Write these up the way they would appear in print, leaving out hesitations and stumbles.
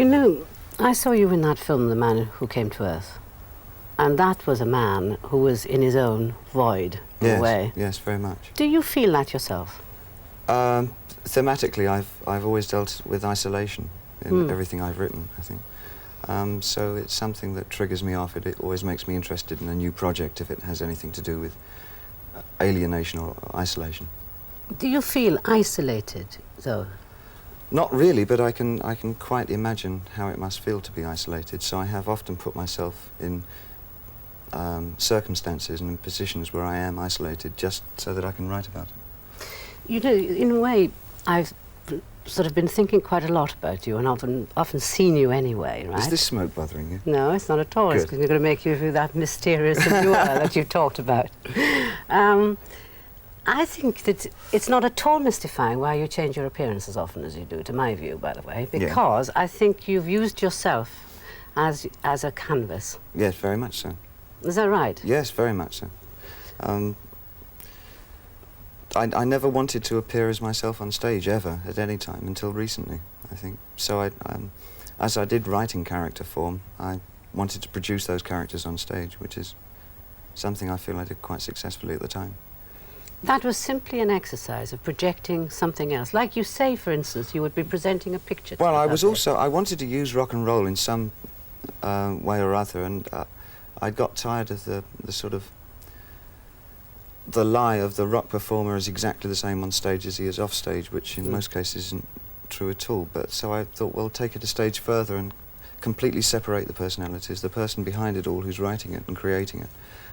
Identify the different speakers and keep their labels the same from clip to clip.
Speaker 1: You know, I saw you in that film, The Man Who Came to Earth, and that was a man who was in his own void, in a way.
Speaker 2: Yes, very much.
Speaker 1: Do you feel that yourself?
Speaker 2: Thematically, I've always dealt with isolation in everything I've written, I think. So it's something that triggers me off. It always makes me interested in a new project if it has anything to do with alienation or isolation.
Speaker 1: Do you feel isolated, though?
Speaker 2: Not really, but I can quite imagine how it must feel to be isolated. So I have often put myself in circumstances and in positions where I am isolated, just so that I can write about it.
Speaker 1: You know, in a way, I've sort of been thinking quite a lot about you, and often seen you anyway, right?
Speaker 2: Is this smoke bothering you?
Speaker 1: No, it's not at all. It's going to make you feel that mysterious as you are that you talked about. I think that it's not at all mystifying why you change your appearance as often as you do, to my view, by the way, because I think you've used yourself as a canvas.
Speaker 2: Yes, very much so.
Speaker 1: Is that right?
Speaker 2: Yes, very much so. I never wanted to appear as myself on stage, ever, at any time, until recently, I think. So as I did write in character form, I wanted to produce those characters on stage, which is something I feel I did quite successfully at the time.
Speaker 1: That was simply an exercise of projecting something else. Like you say, for instance, you would be presenting a picture to
Speaker 2: Well,
Speaker 1: the
Speaker 2: I wanted to use rock and roll in some way or other, and I got tired of the sort of the lie of the rock performer is exactly the same on stage as he is off stage, which in most cases isn't true at all. But so I thought, well, take it a stage further and completely separate the personalities, the person behind it all who's writing it and creating it,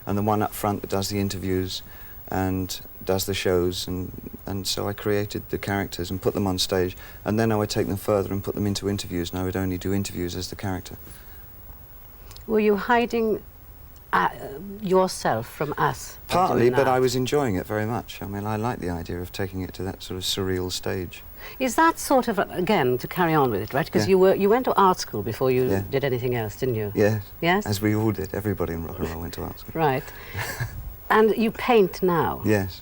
Speaker 2: and the one up front that does the interviews and does the shows, and so I created the characters and put them on stage, and then I would take them further and put them into interviews, and I would only do interviews as the character.
Speaker 1: Were you hiding yourself from us?
Speaker 2: Partly, but I was enjoying it very much. I mean, I like the idea of taking it to that sort of surreal stage.
Speaker 1: Is that sort of, again, to carry on with it, right? Because you went to art school before you did anything else, didn't you?
Speaker 2: Yes.
Speaker 1: Yes?
Speaker 2: As we all did. Everybody in rock and roll went to art school.
Speaker 1: Right. And you paint now?
Speaker 2: Yes.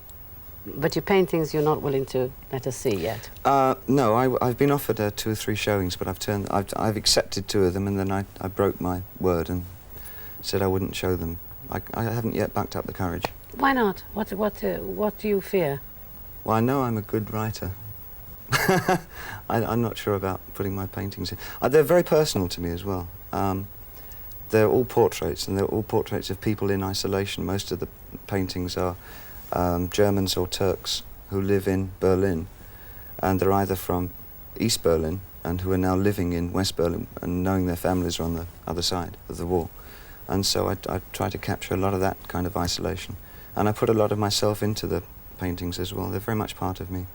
Speaker 1: But your paintings you're not willing to let us see yet?
Speaker 2: No, I've been offered 2 or 3 showings, but I've accepted 2 of them, and then I broke my word and said I wouldn't show them. I haven't yet backed up the courage.
Speaker 1: Why not? What do you fear?
Speaker 2: Well, I know I'm a good writer. I'm not sure about putting my paintings in. They're very personal to me as well. They're all portraits, and they're all portraits of people in isolation. Most of the paintings are Germans or Turks who live in Berlin, and they're either from East Berlin and who are now living in West Berlin and knowing their families are on the other side of the war. And so I try to capture a lot of that kind of isolation. And I put a lot of myself into the paintings as well. They're very much part of me.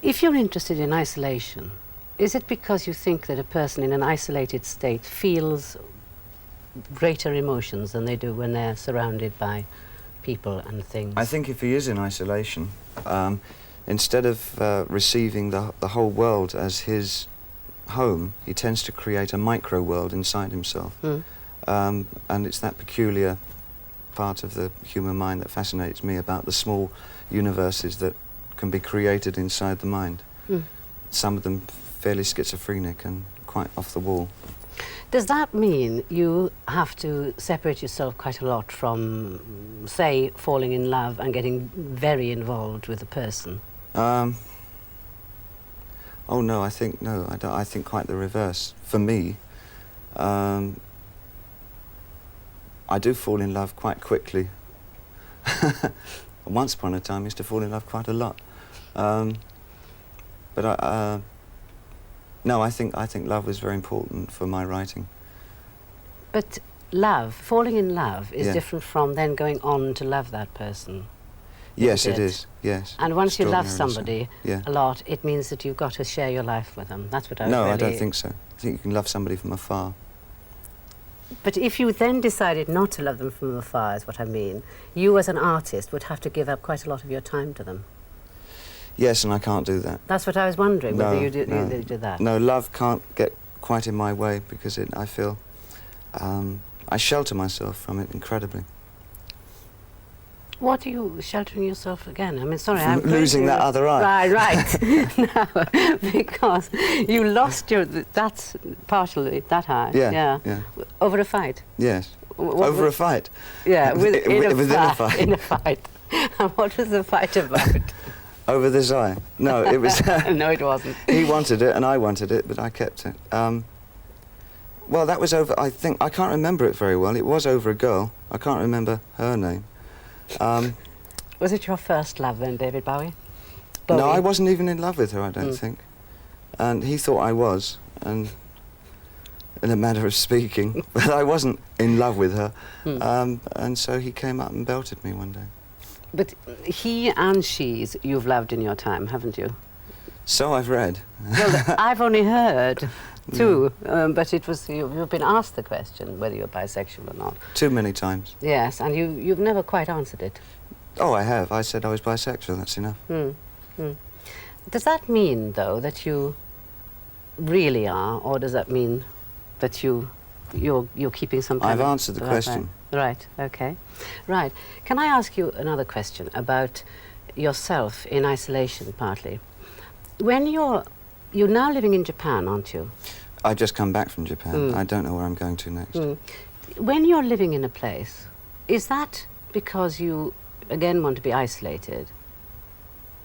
Speaker 1: If you're interested in isolation, is it because you think that a person in an isolated state feels greater emotions than they do when they're surrounded by people and things?
Speaker 2: I think if he is in isolation, instead of receiving the whole world as his home, he tends to create a micro world inside himself. And it's that peculiar part of the human mind that fascinates me about the small universes that can be created inside the mind. Some of them fairly schizophrenic and quite off the wall.
Speaker 1: Does that mean you have to separate yourself quite a lot from, say, falling in love and getting very involved with a person?
Speaker 2: Oh no, I think I think quite the reverse. For me, I do fall in love quite quickly. Once upon a time, I used to fall in love quite a lot. But no, I think love was very important for my writing.
Speaker 1: But love, falling in love, is different from then going on to love that person.
Speaker 2: Yes, it is. Yes.
Speaker 1: And once you love somebody a lot, it means that you've got to share your life with them. That's what I
Speaker 2: No, I don't think so. I think you can love somebody from afar.
Speaker 1: But if you then decided not to love them from afar, is what I mean, you as an artist would have to give up quite a lot of your time to them.
Speaker 2: Yes, and I can't do that.
Speaker 1: That's what I was wondering, whether you do that.
Speaker 2: No, love can't get quite in my way because I feel I shelter myself from it incredibly.
Speaker 1: What are you sheltering yourself again? I mean, sorry,
Speaker 2: From
Speaker 1: I'm
Speaker 2: losing that other eye.
Speaker 1: Right. No, because you lost that's partially that eye.
Speaker 2: Yeah, yeah.
Speaker 1: Over a fight.
Speaker 2: Yes.
Speaker 1: What
Speaker 2: Over
Speaker 1: was-
Speaker 2: a fight.
Speaker 1: Yeah,
Speaker 2: Within a fight.
Speaker 1: In a fight. And what was the fight about?
Speaker 2: Over this eye. No, it was...
Speaker 1: No, it wasn't.
Speaker 2: He wanted it and I wanted it, but I kept it. Well, that was over, I can't remember it very well. It was over a girl. I can't remember her name.
Speaker 1: Was it your first love then, David Bowie?
Speaker 2: No, I wasn't even in love with her, I don't
Speaker 1: Mm.
Speaker 2: think. And he thought I was, and in a manner of speaking, but I wasn't in love with her.
Speaker 1: Mm.
Speaker 2: And so he came up and belted me one day.
Speaker 1: But he and she's you've loved in your time, haven't you?
Speaker 2: So I've read.
Speaker 1: Well, I've only heard too, but it was you've been asked the question whether you're bisexual or not.
Speaker 2: Too many times.
Speaker 1: Yes, and you've never quite answered it.
Speaker 2: Oh, I have. I said I was bisexual, that's enough.
Speaker 1: Mm. Mm. Does that mean, though, that you really are, or does that mean that you're keeping some kind
Speaker 2: I've
Speaker 1: of...
Speaker 2: answered the question.
Speaker 1: Right, okay. Right. Can I ask you another question about yourself in isolation, partly? When you're now living in Japan, aren't you?
Speaker 2: I've just come back from Japan.
Speaker 1: Mm.
Speaker 2: I don't know where I'm going to next.
Speaker 1: Mm. When you're living in a place, is that because you, again, want to be isolated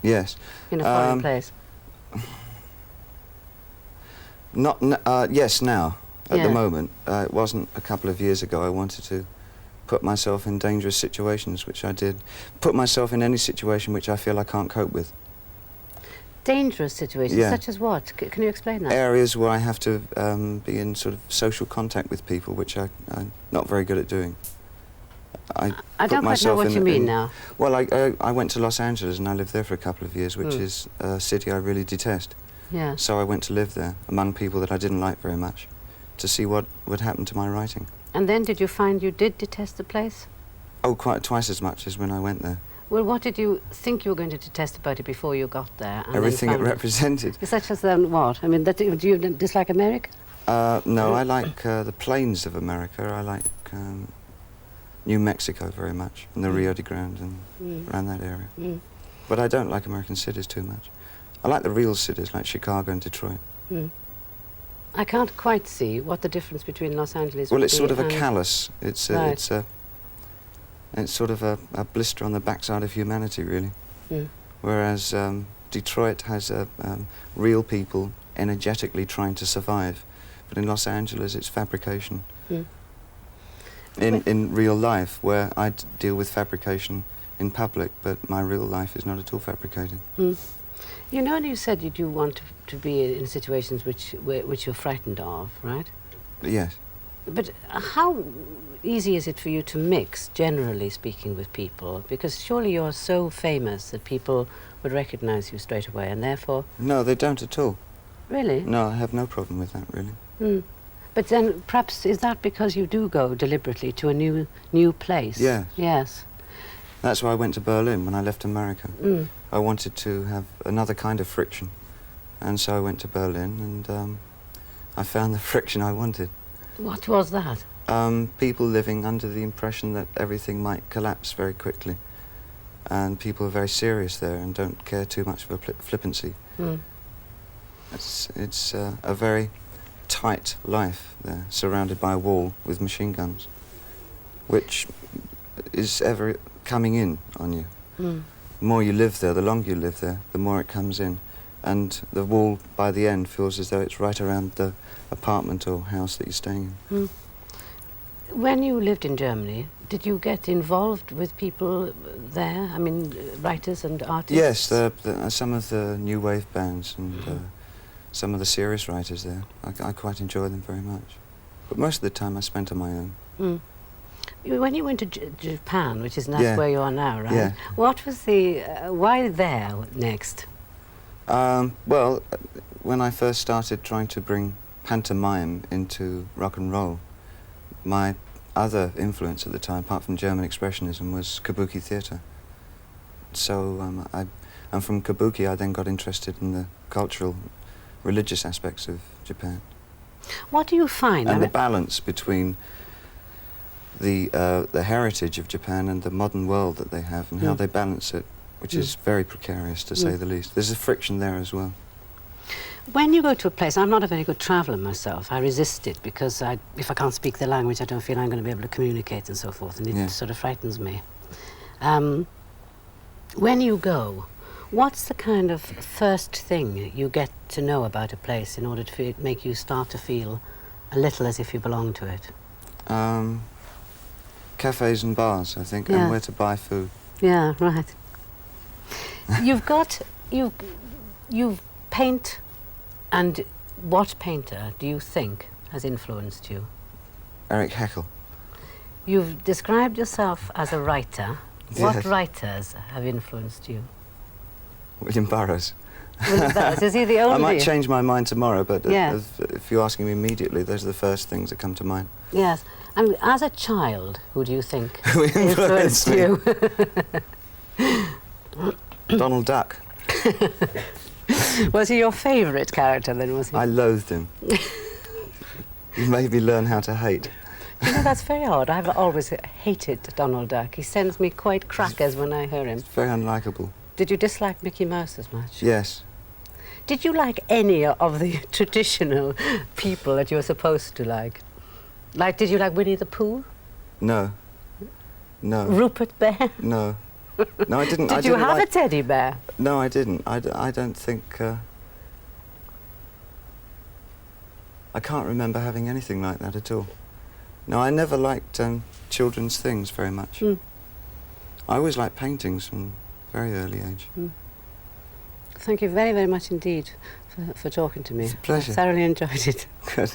Speaker 2: Yes.
Speaker 1: in a foreign place?
Speaker 2: Yes, now, at
Speaker 1: Yeah.
Speaker 2: the moment. It wasn't a couple of years ago. I wanted to put myself in dangerous situations, which I did. Put myself in any situation which I feel I can't cope with.
Speaker 1: Dangerous situations,
Speaker 2: Yeah.
Speaker 1: such as what? Can you explain that?
Speaker 2: Areas where I have to be in sort of social contact with people, which I'm not very good at doing.
Speaker 1: I
Speaker 2: put
Speaker 1: don't quite know
Speaker 2: myself
Speaker 1: what
Speaker 2: in-
Speaker 1: you mean
Speaker 2: in-
Speaker 1: now.
Speaker 2: Well, I went to Los Angeles and I lived there for a couple of years, which
Speaker 1: Mm.
Speaker 2: is a city I really detest.
Speaker 1: Yeah.
Speaker 2: So I went to live there among people that I didn't like very much to see what would happen to my writing.
Speaker 1: And then did you find you did detest the place?
Speaker 2: Oh, quite twice as much as when I went there.
Speaker 1: Well, what did you think you were going to detest about it before you got there? And
Speaker 2: Everything it
Speaker 1: then found
Speaker 2: represented.
Speaker 1: Such as what? I mean, do you dislike America?
Speaker 2: No, I like the plains of America. I like New Mexico very much, and the Rio de Grande and around that area.
Speaker 1: Mm.
Speaker 2: But I don't like American cities too much. I like the real cities like Chicago and Detroit.
Speaker 1: Mm. I can't quite see what the difference between Los Angeles
Speaker 2: Well,
Speaker 1: would
Speaker 2: it's
Speaker 1: be
Speaker 2: sort of a
Speaker 1: and-
Speaker 2: callus. It's
Speaker 1: Right.
Speaker 2: it's sort of a blister on the backside of humanity, really.
Speaker 1: Mm.
Speaker 2: Whereas Detroit has real people energetically trying to survive, but in Los Angeles it's fabrication.
Speaker 1: Mm.
Speaker 2: In real life, where I deal with fabrication in public, but my real life is not at all fabricated.
Speaker 1: Mm. You know, you said you do want to be in situations which you're frightened of, right?
Speaker 2: Yes.
Speaker 1: But how easy is it for you to mix, generally speaking, with people? Because surely you're so famous that people would recognize you straight away, and therefore...
Speaker 2: No, they don't at all.
Speaker 1: Really?
Speaker 2: No, I have no problem with that, really.
Speaker 1: Mm. But then perhaps is that because you do go deliberately to a new place?
Speaker 2: Yes.
Speaker 1: Yes.
Speaker 2: That's why I went to Berlin when I left America.
Speaker 1: Mm.
Speaker 2: I wanted to have another kind of friction, and so I went to Berlin, and I found the friction I wanted.
Speaker 1: What was that?
Speaker 2: People living under the impression that everything might collapse very quickly, and people are very serious there and don't care too much for flippancy.
Speaker 1: Mm.
Speaker 2: It's a very tight life there, surrounded by a wall with machine guns, which is ever coming in on you.
Speaker 1: Mm.
Speaker 2: The more you live there, the longer you live there, the more it comes in. And the wall, by the end, feels as though it's right around the apartment or house that you're staying in.
Speaker 1: Mm. When you lived in Germany, did you get involved with people there? I mean, writers and artists?
Speaker 2: Yes, some of the new wave bands and some of the serious writers there. I quite enjoy them very much. But most of the time I spent on my own.
Speaker 1: Mm. When you went to Japan, which is
Speaker 2: Yeah.
Speaker 1: where you are now, right?
Speaker 2: Yeah.
Speaker 1: What was the... why there next?
Speaker 2: Well, when I first started trying to bring pantomime into rock and roll, my other influence at the time, apart from German expressionism, was kabuki theatre. So and from kabuki I then got interested in the cultural, religious aspects of Japan.
Speaker 1: What do you find?
Speaker 2: And the balance between the heritage of Japan and the modern world that they have and how they balance it, which is very precarious to say the least. There's a friction there as well.
Speaker 1: When you go to a place, I'm not a very good traveller myself. I resist it because if I can't speak the language, I don't feel I'm going to be able to communicate and so forth, and it sort of frightens me. When you go, what's the kind of first thing you get to know about a place in order to make you start to feel a little as if you belong to it?
Speaker 2: Cafes and bars, I think, and where to buy food.
Speaker 1: Yeah, right. You paint, and what painter do you think has influenced you?
Speaker 2: Eric Heckel.
Speaker 1: You've described yourself as a writer.
Speaker 2: Yes.
Speaker 1: What writers have influenced you?
Speaker 2: William Burroughs.
Speaker 1: William Burroughs, is he the only?
Speaker 2: I might change my mind tomorrow, but
Speaker 1: Yes.
Speaker 2: if you're asking me immediately, those are the first things that come to mind.
Speaker 1: Yes. And as a child, who do you think
Speaker 2: Who influenced me?
Speaker 1: you?
Speaker 2: Donald Duck.
Speaker 1: Was he your favourite character then, was he?
Speaker 2: I loathed him. He made me learn how to hate.
Speaker 1: You know, that's very odd. I've always hated Donald Duck. He sends me quite crackers when I hear him.
Speaker 2: It's very unlikable.
Speaker 1: Did you dislike Mickey Mouse as much?
Speaker 2: Yes.
Speaker 1: Did you like any of the traditional people that you were supposed to like? Like, did you like Winnie the Pooh?
Speaker 2: No. No.
Speaker 1: Rupert Bear?
Speaker 2: No. No, I didn't.
Speaker 1: Did you have a teddy bear?
Speaker 2: No, I didn't. I don't think... I can't remember having anything like that at all. No, I never liked children's things very much. I always liked paintings from a very early age.
Speaker 1: Thank you very, very much indeed for talking to me.
Speaker 2: It's a pleasure.
Speaker 1: I thoroughly enjoyed it.
Speaker 2: Good.